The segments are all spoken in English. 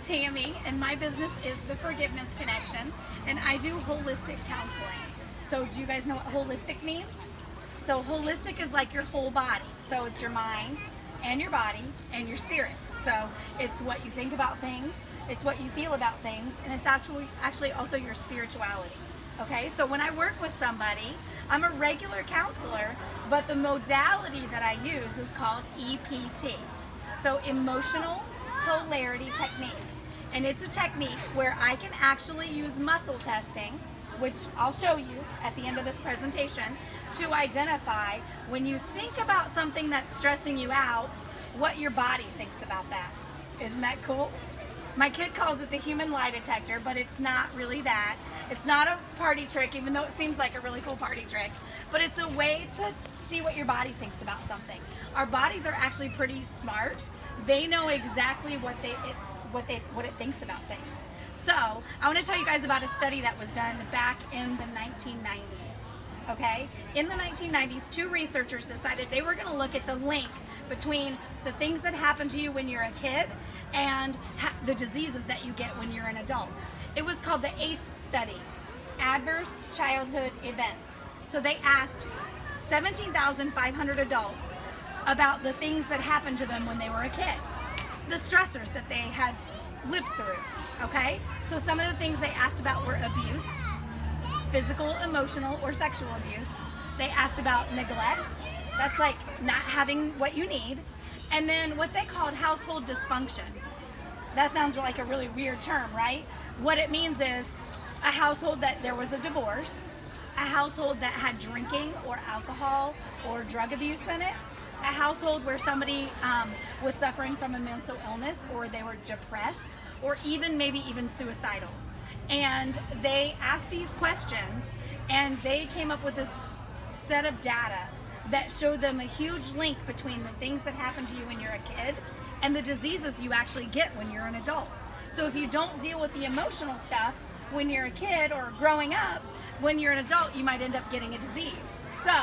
Tammy, and my business is The Forgiveness Connection, and I do holistic counseling. So do you guys know what holistic means? So holistic is like your whole body. So it's your mind and your body and your spirit. So it's what you think about things, it's what you feel about things, and it's actually also your spirituality. Okay, so when I work with somebody, I'm a regular counselor, but the modality that I use is called EPT. So Emotional Polarity Technique. And it's a technique where I can actually use muscle testing, which I'll show you at the end of this presentation, to identify when you think about something that's stressing you out, what your body thinks about that. Isn't that cool? My kid calls it the human lie detector, but it's not really that. It's not a party trick, even though it seems like a really cool party trick, but it's a way to see what your body thinks about something. Our bodies are actually pretty smart. They know exactly what it thinks about things. So I want to tell you guys about a study that was done back in the 1990s. Okay? In the 1990s, two researchers decided they were going to look at the link between the things that happen to you when you're a kid and the diseases that you get when you're an adult. It was called the ACE study, Adverse Childhood Events. So they asked 17,500 adults about the things that happened to them when they were a kid, the stressors that they had lived through, okay? So some of the things they asked about were abuse, physical, emotional, or sexual abuse. They asked about neglect, that's like not having what you need, and then what they called household dysfunction. That sounds like a really weird term, right? What it means is a household that there was a divorce, a household that had drinking or alcohol or drug abuse in it, a household where somebody was suffering from a mental illness, or they were depressed, or maybe even suicidal. And they asked these questions, and they came up with this set of data that showed them a huge link between the things that happen to you when you're a kid and the diseases you actually get when you're an adult. So if you don't deal with the emotional stuff when you're a kid or growing up, when you're an adult, you might end up getting a disease. So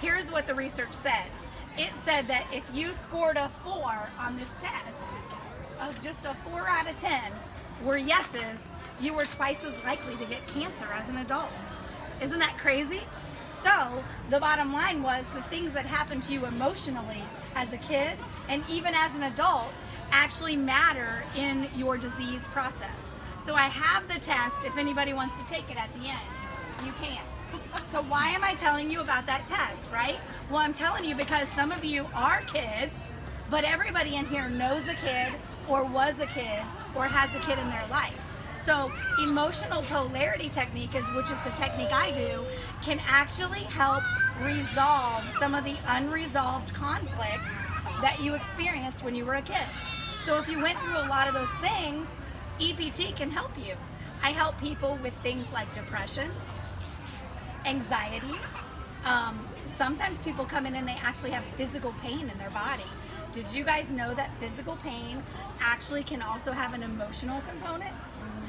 here's what the research said. It said that if you scored a 4 on this test, of just a 4 out of 10 were yeses, you were twice as likely to get cancer as an adult. Isn't that crazy? So the bottom line was the things that happen to you emotionally as a kid and even as an adult actually matter in your disease process. So I have the test if anybody wants to take it at the end. You can. So why am I telling you about that test, right? Well, I'm telling you because some of you are kids, but everybody in here knows a kid or was a kid or has a kid in their life. So emotional polarity technique, which is the technique I do, can actually help resolve some of the unresolved conflicts that you experienced when you were a kid. So if you went through a lot of those things, EPT can help you. I help people with things like depression, anxiety. Sometimes people come in and they actually have physical pain in their body. Did you guys know that physical pain actually can also have an emotional component?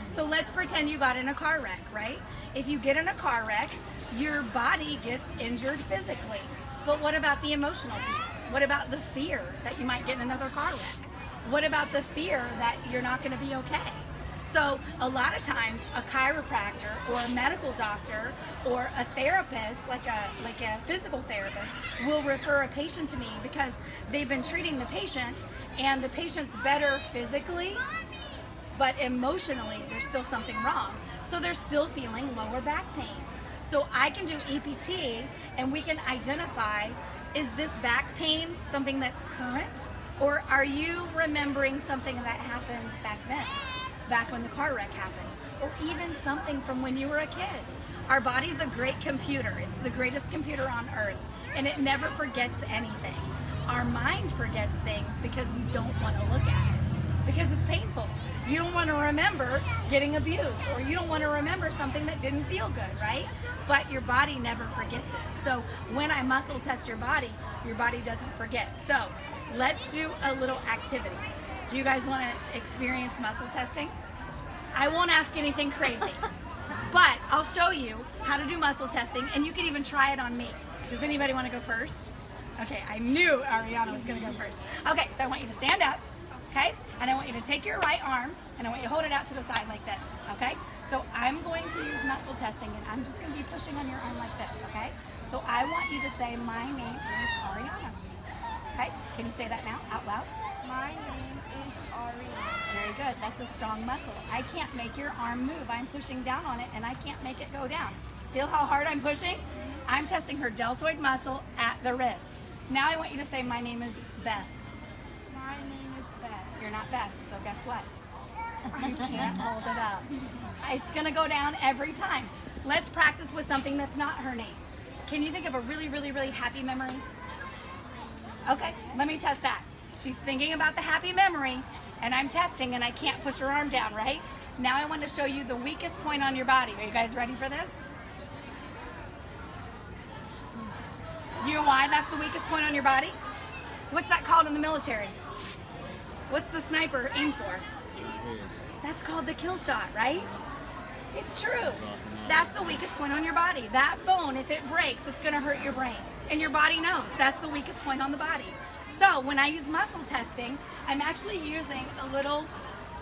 So let's pretend you got in a car wreck, right? If you get in a car wreck, your body gets injured physically. But what about the emotional piece? What about the fear that you might get in another car wreck? What about the fear that you're not going to be okay? So a lot of times a chiropractor or a medical doctor or a therapist, like a physical therapist, will refer a patient to me because they've been treating the patient and the patient's better physically, but emotionally there's still something wrong. So they're still feeling lower back pain. So I can do EPT and we can identify, is this back pain something that's current, or are you remembering something that happened back then? Back when the car wreck happened, or even something from when you were a kid. Our body's a great computer. It's the greatest computer on earth, and it never forgets anything. Our mind forgets things because we don't want to look at it, because it's painful. You don't want to remember getting abused, or you don't want to remember something that didn't feel good, right? But your body never forgets it. So when I muscle test your body doesn't forget. So let's do a little activity. Do you guys want to experience muscle testing? I won't ask anything crazy, but I'll show you how to do muscle testing, and you can even try it on me. Does anybody want to go first? Okay, I knew Ariana was going to go first. Okay, so I want you to stand up, okay? And I want you to take your right arm and I want you to hold it out to the side like this, okay? So I'm going to use muscle testing and I'm just gonna be pushing on your arm like this, okay? So I want you to say, my name is Ariana. Okay, can you say that now out loud? My name is Ariana. Very good, that's a strong muscle. I can't make your arm move. I'm pushing down on it and I can't make it go down. Feel how hard I'm pushing? I'm testing her deltoid muscle at the wrist. Now I want you to say, my name is Beth. My name is Beth. You're not Beth, so guess what? You can't hold it up. It's gonna go down every time. Let's practice with something that's not her name. Can you think of a really, really, really happy memory? Okay, let me test that. She's thinking about the happy memory and I'm testing and I can't push her arm down, right? Now I want to show you the weakest point on your body. Are you guys ready for this? Do you know why that's the weakest point on your body? What's that called in the military? What's the sniper aim for? That's called the kill shot, right? It's true. That's the weakest point on your body. That bone, if it breaks, it's gonna hurt your brain. And your body knows that's the weakest point on the body. So when I use muscle testing, I'm actually using a little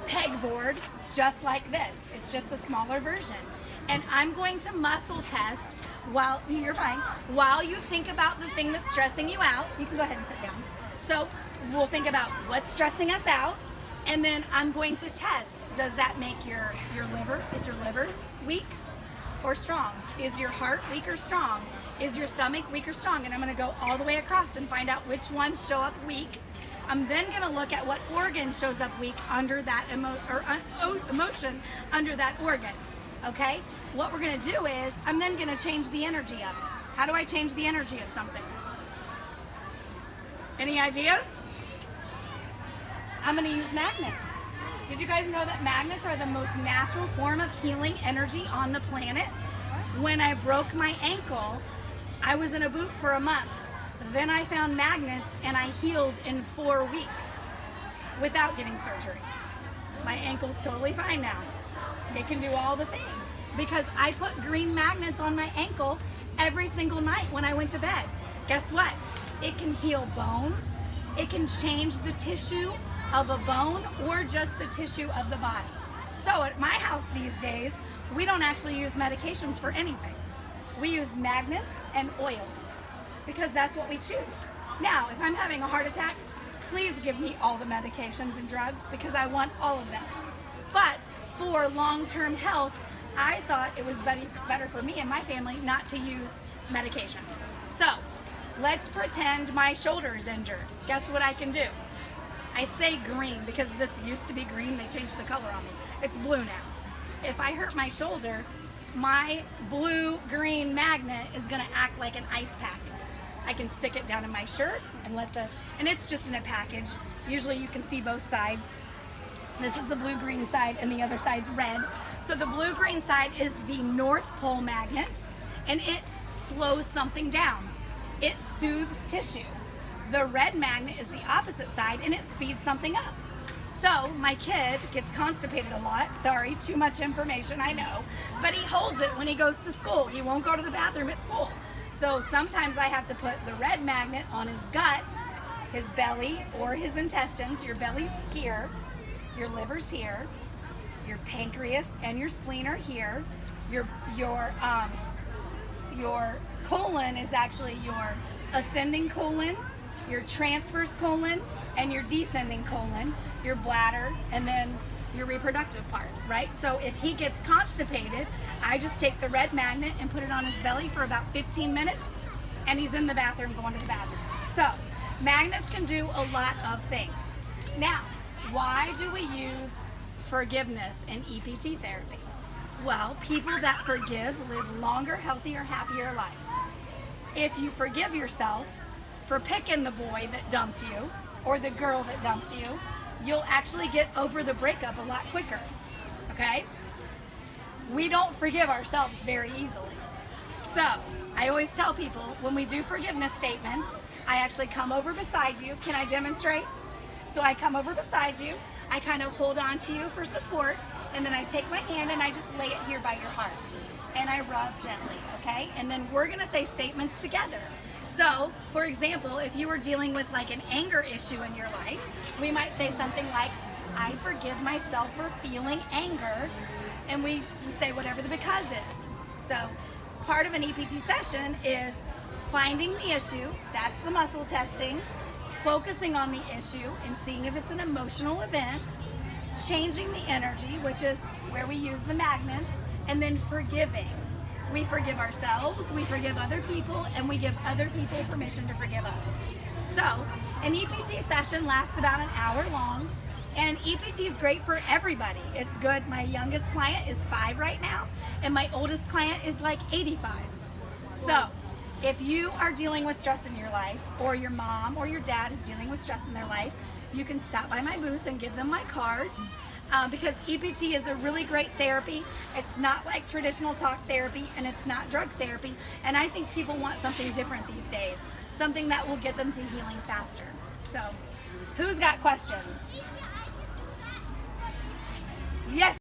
pegboard just like this. It's just a smaller version. And I'm going to muscle test while, you're fine, while you think about the thing that's stressing you out. You can go ahead and sit down. So we'll think about what's stressing us out, and then I'm going to test, does that make your liver, is your liver weak or strong? Is your heart weak or strong? Is your stomach weak or strong? And I'm gonna go all the way across and find out which ones show up weak. I'm then gonna look at what organ shows up weak under that emotion under that organ, okay? What we're gonna do is, I'm then gonna change the energy of it. How do I change the energy of something? Any ideas? I'm gonna use magnets. Did you guys know that magnets are the most natural form of healing energy on the planet? When I broke my ankle, I was in a boot for a month. Then I found magnets and I healed in 4 weeks without getting surgery. My ankle's totally fine now. It can do all the things because I put green magnets on my ankle every single night when I went to bed. Guess what? It can heal bone. It can change the tissue of a bone or just the tissue of the body. So at my house these days, we don't actually use medications for anything. We use magnets and oils because that's what we choose. Now, if I'm having a heart attack, please give me all the medications and drugs because I want all of them. But for long-term health, I thought it was better for me and my family not to use medications. So let's pretend my shoulder is injured. Guess what I can do? I say green because this used to be green. They changed the color on me. It's blue now. If I hurt my shoulder, my blue-green magnet is gonna act like an ice pack. I can stick it down in my shirt and and it's just in a package. Usually you can see both sides. This is the blue-green side and the other side's red. So the blue-green side is the North Pole magnet and it slows something down. It soothes tissue. The red magnet is the opposite side and it speeds something up. So my kid gets constipated a lot. Sorry, too much information, I know. But he holds it when he goes to school. He won't go to the bathroom at school. So sometimes I have to put the red magnet on his gut, his belly, or his intestines. Your belly's here, your liver's here, your pancreas and your spleen are here. Your colon is actually your ascending colon, your transverse colon, and your descending colon, your bladder, and then your reproductive parts, right? So if he gets constipated, I just take the red magnet and put it on his belly for about 15 minutes, and he's in the bathroom going to the bathroom. So magnets can do a lot of things. Now, why do we use forgiveness in EPT therapy? Well, people that forgive live longer, healthier, happier lives. If you forgive yourself for picking the boy that dumped you or the girl that dumped you, you'll actually get over the breakup a lot quicker, okay? We don't forgive ourselves very easily. So I always tell people when we do forgiveness statements, I actually come over beside you. Can I demonstrate? So I come over beside you, I kind of hold on to you for support, and then I take my hand and I just lay it here by your heart. And I rub gently, okay? And then we're gonna say statements together. So, for example, if you were dealing with like an anger issue in your life, we might say something like, I forgive myself for feeling anger, and we say whatever the because is. So, part of an EPT session is finding the issue, that's the muscle testing, focusing on the issue and seeing if it's an emotional event, changing the energy, which is where we use the magnets, and then forgiving. We forgive ourselves, we forgive other people, and we give other people permission to forgive us. So, an EPT session lasts about an hour long, and EPT is great for everybody. It's good. My youngest client is 5 right now, and my oldest client is like 85. So, if you are dealing with stress in your life, or your mom or your dad is dealing with stress in their life, you can stop by my booth and give them my cards. Because EPT is a really great therapy. It's not like traditional talk therapy, and it's not drug therapy. And I think people want something different these days, something that will get them to healing faster. So, who's got questions? Yes.